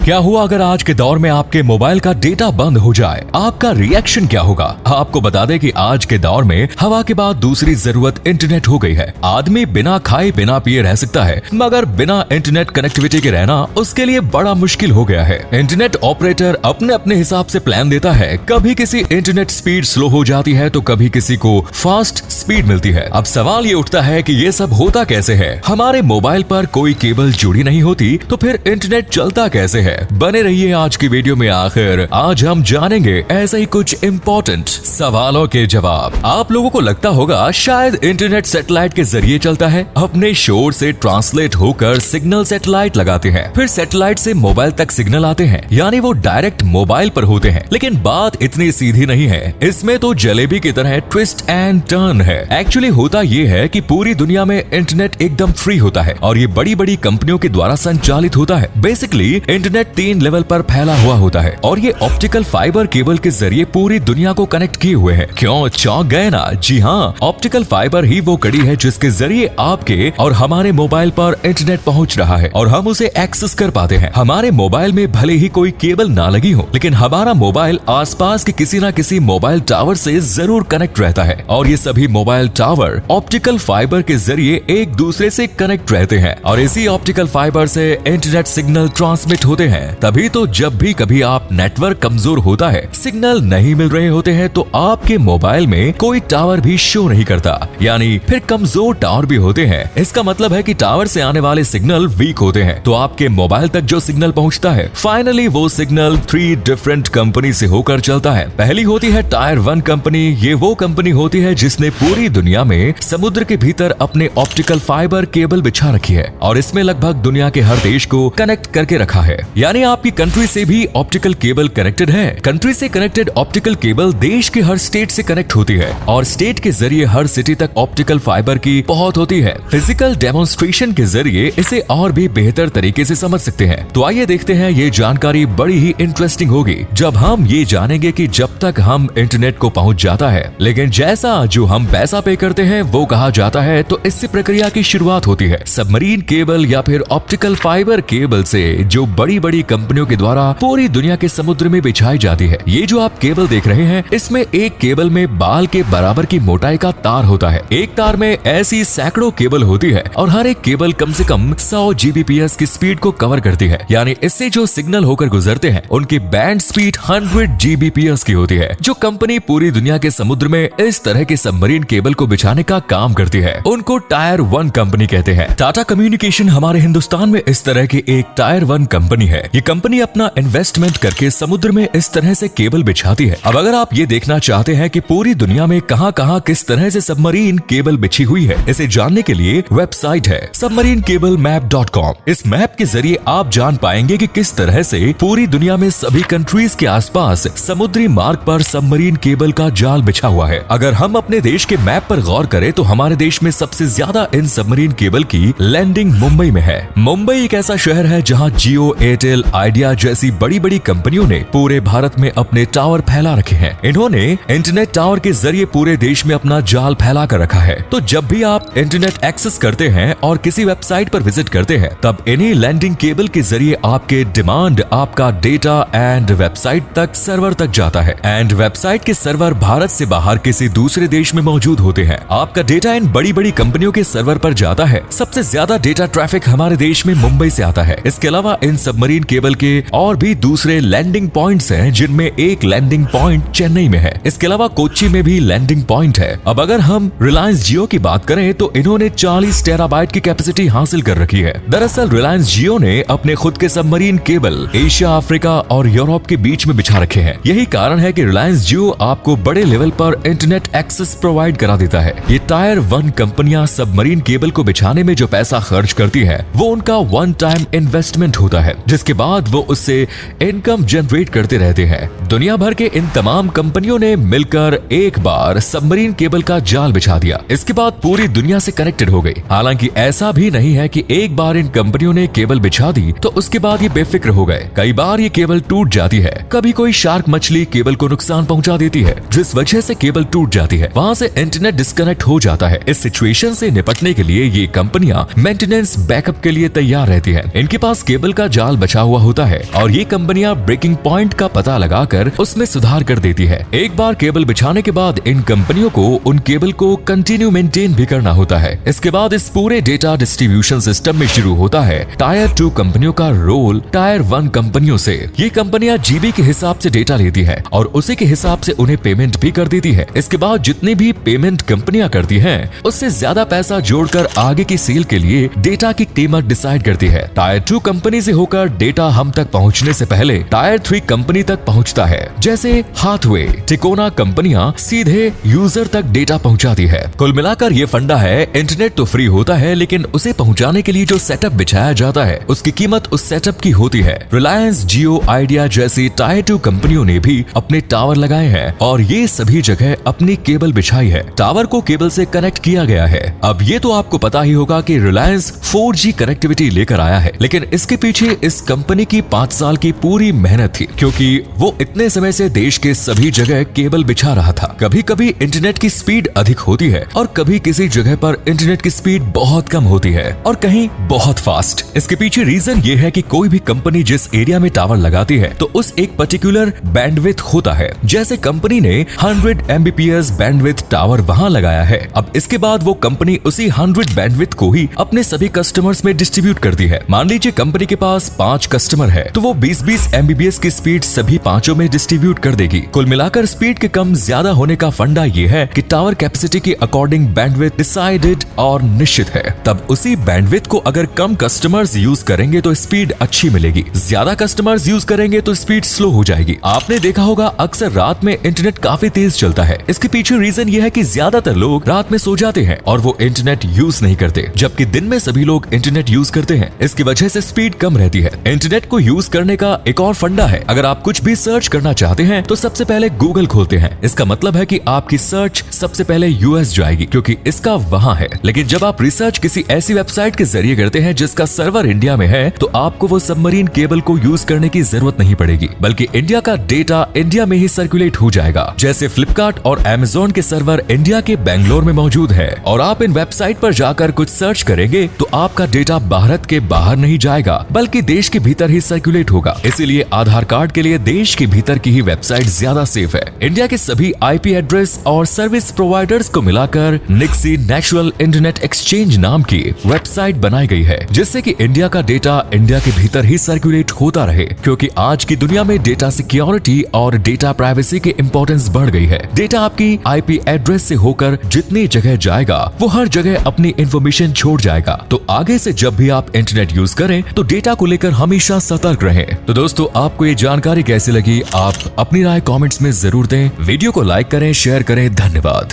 क्या हुआ अगर आज के दौर में आपके मोबाइल का डेटा बंद हो जाए? आपका रिएक्शन क्या होगा? आपको बता दें कि आज के दौर में हवा के बाद दूसरी जरूरत इंटरनेट हो गई है। आदमी बिना खाए बिना पिए रह सकता है, मगर बिना इंटरनेट कनेक्टिविटी के रहना उसके लिए बड़ा मुश्किल हो गया है। इंटरनेट ऑपरेटर अपने अपने हिसाब से प्लान देता है। कभी किसी इंटरनेट स्पीड स्लो हो जाती है तो कभी किसी को फास्ट स्पीड मिलती है। अब सवाल ये उठता है कि ये सब होता कैसे है? हमारे मोबाइल पर कोई केबल जुड़ी नहीं होती तो फिर इंटरनेट चलता कैसे है? बने रहिए आज की वीडियो में। आखिर आज हम जानेंगे ऐसे ही कुछ इम्पोर्टेंट सवालों के जवाब। आप लोगों को लगता होगा शायद इंटरनेट सैटेलाइट के जरिए चलता है। अपने शोर से ट्रांसलेट होकर सिग्नल सैटेलाइट लगाते हैं, फिर सैटेलाइट से मोबाइल तक सिग्नल आते हैं, यानी वो डायरेक्ट मोबाइल पर होते हैं। लेकिन बात इतनी सीधी नहीं है, इसमें तो जलेबी की तरह ट्विस्ट एंड टर्न है। एक्चुअली होता ये है कि पूरी दुनिया में इंटरनेट एकदम फ्री होता है और ये बड़ी बड़ी कंपनियों के द्वारा संचालित होता है। बेसिकली इंटरनेट 3 लेवल पर फैला हुआ होता है और ये ऑप्टिकल फाइबर केबल के जरिए पूरी दुनिया को कनेक्ट किए हुए हैं। क्यों चौंक गए ना? जी हाँ, ऑप्टिकल फाइबर ही वो कड़ी है जिसके जरिए आपके और हमारे मोबाइल पर इंटरनेट पहुंच रहा है और हम उसे एक्सेस कर पाते हैं। हमारे मोबाइल में भले ही कोई केबल ना लगी हो, लेकिन हमारा मोबाइल आसपास के किसी न किसी मोबाइल टावर से जरूर कनेक्ट रहता है और ये सभी मोबाइल टावर ऑप्टिकल फाइबर के जरिए एक दूसरे से कनेक्ट रहते हैं और इसी ऑप्टिकल फाइबर से इंटरनेट सिग्नल ट्रांसमिट होते हैं। तभी तो जब भी कभी आप नेटवर्क कमजोर होता है, सिग्नल नहीं मिल रहे होते हैं, तो आपके मोबाइल में कोई टावर भी शो नहीं करता, यानी फिर कमजोर टावर भी होते हैं। इसका मतलब है कि टावर से आने वाले सिग्नल वीक होते हैं। तो आपके मोबाइल तक जो सिग्नल पहुंचता है, फाइनली वो सिग्नल 3 डिफरेंट कंपनी से होकर चलता है। पहली होती है टायर 1 कंपनी। ये वो कंपनी होती है जिसने पूरी दुनिया में समुद्र के भीतर अपने ऑप्टिकल फाइबर केबल बिछा रखी है और इसमें लगभग दुनिया के हर देश को कनेक्ट करके रखा है। यानी आपकी कंट्री से भी ऑप्टिकल केबल कनेक्टेड है। कंट्री से कनेक्टेड ऑप्टिकल केबल देश के हर स्टेट से कनेक्ट होती है और स्टेट के जरिए हर सिटी तक ऑप्टिकल फाइबर की पहुंच होती है। फिजिकल डेमोन्स्ट्रेशन के जरिए इसे और भी बेहतर तरीके से समझ सकते हैं। तो आइए देखते हैं, ये जानकारी बड़ी ही इंटरेस्टिंग होगी जब हम ये जानेंगे कि जब तक हम इंटरनेट को पहुंच जाता है, लेकिन जैसा जो हम पैसा पे करते हैं वो कहा जाता है, तो इससे प्रक्रिया की शुरुआत होती है। सबमरीन केबल या फिर ऑप्टिकल फाइबर केबल से जो बड़ी बड़ी कंपनियों के द्वारा पूरी दुनिया के समुद्र में बिछाई जाती है। ये जो आप केबल देख रहे हैं, इसमें एक केबल में बाल के बराबर की मोटाई का तार होता है। एक तार में ऐसी सैकड़ों केबल होती है और हर एक केबल कम से कम 100 Gbps की स्पीड को कवर करती है, यानी इससे जो सिग्नल होकर गुजरते हैं उनकी बैंड स्पीड 100 Gbps की होती है। जो कंपनी पूरी दुनिया के समुद्र में इस तरह के सबमरीन केबल को बिछाने का काम करती है, उनको टायर 1 कंपनी कहते हैं। टाटा कम्युनिकेशन हमारे हिंदुस्तान में इस तरह की एक टायर 1 कंपनी है। ये कंपनी अपना इन्वेस्टमेंट करके समुद्र में इस तरह से केबल बिछाती है। अब अगर आप ये देखना चाहते हैं कि पूरी दुनिया में कहां कहां किस तरह से सबमरीन केबल बिछी हुई है, इसे जानने के लिए वेबसाइट है submarinecablmap.com। इस मैप के जरिए आप जान पाएंगे कि किस तरह से पूरी दुनिया में सभी कंट्रीज के आसपास समुद्री मार्ग पर सबमरीन केबल का जाल बिछा हुआ है। अगर हम अपने देश के मैप पर गौर करें तो हमारे देश में सबसे ज्यादा इन सबमरीन केबल की लैंडिंग मुंबई में है। मुंबई एक ऐसा शहर है जहां जियो, एयरटेल, आइडिया जैसी बड़ी बड़ी कंपनियों ने पूरे भारत में अपने टावर फैला रखे हैं। इन्होंने इंटरनेट टावर के जरिए पूरे देश में अपना जाल फैला कर रखा है। तो जब भी आप इंटरनेट एक्सेस करते हैं और किसी वेबसाइट पर विजिट करते हैं, तब इन्हीं लैंडिंग केबल के जरिए आपके डिमांड, आपका डेटा एंड वेबसाइट तक सर्वर तक जाता है। एंड वेबसाइट के सर्वर भारत से बाहर किसी दूसरे देश में मौजूद होते हैं। आपका डेटा इन बड़ी बड़ी कंपनियों के सर्वर पर जाता है। सबसे ज्यादा डेटा ट्रैफिक हमारे देश में मुंबई से आता है। इसके अलावा इन सबमरीन केबल के और भी दूसरे लैंडिंग पॉइंट्स हैं, जिनमें एक लैंडिंग पॉइंट चेन्नई में है। इसके अलावा कोच्चि में भी लैंडिंग पॉइंट है। अब अगर हम रिलायंस जियो की बात करें तो इन्होंने 40 टेराबाइट की कैपेसिटी हासिल कर रखी है। दरअसल रिलायंस जियो ने अपने खुद के सबमरीन केबल एशिया, अफ्रीका और यूरोप के बीच में बिछा रखे हैं। यही कारण है कि रिलायंस जियो आपको बड़े लेवल पर इंटरनेट एक्सेस प्रोवाइड करा देता है। ये टायर 1 कंपनियां सबमरीन केबल को बिछाने में जो पैसा खर्च करती है, वो उनका वन टाइम इन्वेस्टमेंट होता है, जिसके बाद वो उससे इनकम जनरेट करते रहते हैं। दुनिया भर के इन तमाम कंपनियों ने मिलकर एक बार सबमरीन केबल का जाल बिछा दिया। इसके बाद पूरी दुनिया से कनेक्टेड हो गई। हालांकि ऐसा भी नहीं है कि एक बार इन कंपनियों ने केबल बिछा दी तो उसके बाद ये बेफिक्र हो गए। कई बार ये केबल टूट जाती है। कभी कोई शार्क मछली केबल को नुकसान पहुंचा देती है, जिस वजह से केबल टूट जाती है। वहां से इंटरनेट डिस्कनेक्ट हो जाता है। इस सिचुएशन से निपटने के लिए ये कंपनियां मेंटेनेंस बैकअप के लिए तैयार रहती हैं। इनके पास केबल का जाल बचा हुआ होता है और ये कंपनियां ब्रेकिंग पॉइंट का पता लगाकर उसमें सुधार कर देती है। एक बार केबल बिछाने के बाद इन कंपनियों को उन केबल को कंटिन्यू मेंटेन भी करना होता है। इसके बाद इस पूरे डेटा डिस्ट्रीब्यूशन सिस्टम में शुरू होता है टायर 2 कंपनियों का रोल टायर 1 कंपनियों से। ये कंपनियां जीबी के हिसाब से डेटा लेती है और उसी के हिसाब से उन्हें पेमेंट भी कर देती है। इसके बाद जितनी भी पेमेंट कंपनियां करती हैं, उससे ज्यादा पैसा जोड़कर आगे की सेल के लिए डेटा की कीमत डिसाइड करती है। टायर 2 कंपनी से होकर डेटा हम तक पहुंचने से पहले टायर 3 कंपनी तक पहुंचता है। जैसे हाथवे, टिकोना कंपनियां सीधे यूजर तक डेटा पहुंचाती है। कुल मिलाकर ये फंडा है, इंटरनेट तो फ्री होता है लेकिन उसे पहुंचाने के लिए जो सेटअप बिछाया जाता है उसकी कीमत उस सेटअप की होती है। रिलायंस, जियो, आइडिया जैसी टायर 2 कंपनियों ने भी अपने टावर लगाए हैं और ये सभी जगह अपनी केबल बिछाई है। टावर को केबल से कनेक्ट किया गया है। अब ये तो आपको पता ही होगा कि रिलायंस 4G कनेक्टिविटी लेकर आया है, लेकिन इसके पीछे इस कंपनी की 5 साल की पूरी मेहनत थी, क्योंकि वो इतने समय से देश के सभी जगह केबल बिछा रहा था। कभी कभी इंटरनेट की स्पीड अधिक होती है और कभी किसी जगह पर इंटरनेट की स्पीड बहुत कम होती है और कहीं बहुत फास्ट। इसके पीछे रीजन ये है कि कोई भी कंपनी जिस एरिया में टावर लगाती है तो उस एक पर्टिकुलर बैंडविड्थ होता है। जैसे कंपनी ने 100 Mbps बैंडविड्थ टावर वहां लगाया है। अब इसके बाद वो कंपनी उसी 100 बैंडविड्थ को ही अपने सभी कस्टमर्स में डिस्ट्रीब्यूट करती है। मान लीजिए कंपनी के पास 5 कस्टमर है तो वो 20-20 Mbps की स्पीड सभी पांचों में डिस्ट्रीब्यूट कर देगी। कुल मिलाकर स्पीड के कम ज्यादा होने का फंडा ये है कि टावर कैपेसिटी के अकॉर्डिंग बैंडविड्थ डिसाइडेड और निश्चित है। तब उसी बैंडविड्थ को अगर कम कस्टमर्स यूज करेंगे तो स्पीड अच्छी मिलेगी, ज्यादा कस्टमर्स यूज करेंगे तो स्पीड स्लो हो जाएगी। आपने देखा होगा अक्सर रात में इंटरनेट काफी तेज चलता है। इसके पीछे रीजन ये है कि ज्यादातर लोग रात में सो जाते हैं और वो इंटरनेट यूज नहीं करते, जबकि दिन में सभी लोग इंटरनेट यूज करते हैं। इसकी वजह से स्पीड कम रहती है। इंटरनेट को यूज करने का एक और फंडा है, अगर आप कुछ भी सर्च करना चाहते हैं तो सबसे पहले गूगल खोलते हैं। इसका मतलब है कि आपकी सर्च सबसे पहले यूएस जाएगी, क्योंकि इसका वहां है। लेकिन जब आप रिसर्च किसी ऐसी वेबसाइट के जरिए करते हैं जिसका सर्वर इंडिया में है तो आपको वो सबमरीन केबल को यूज करने की जरूरत नहीं पड़ेगी, बल्कि इंडिया का डेटा इंडिया में ही सर्कुलेट हो जाएगा। जैसे फ्लिपकार्ट और अमेज़न के सर्वर इंडिया के बेंगलोर में मौजूद है और आप इन वेबसाइट पर जाकर कुछ सर्च करेंगे तो आपका डेटा भारत के बाहर नहीं जाएगा, बल्कि देश के भीतर ही सर्कुलेट होगा। इसीलिए आधार कार्ड के लिए देश के भीतर की ही वेबसाइट ज्यादा सेफ है। इंडिया के सभी आईपी एड्रेस और सर्विस प्रोवाइडर्स को मिलाकर निक्सी नेशनल इंटरनेट एक्सचेंज नाम की वेबसाइट बनाई गई है, जिससे कि इंडिया का डेटा इंडिया के भीतर ही सर्कुलेट होता रहे, क्योंकि आज की दुनिया में डेटा सिक्योरिटी और डेटा प्राइवेसी की इंपॉर्टेंस बढ़ गई है। डेटा आपकी आईपी एड्रेस से होकर जितनी जगह जाएगा वो हर जगह अपनी इंफॉर्मेशन छोड़ जाएगा। तो आगे से जब भी आप इंटरनेट यूज करें तो डेटा को लेकर हमेशा सतर्क रहें। तो दोस्तों, आपको ये जानकारी कैसी लगी, आप अपनी राय कमेंट्स में जरूर दें। वीडियो को लाइक करें, शेयर करें। धन्यवाद।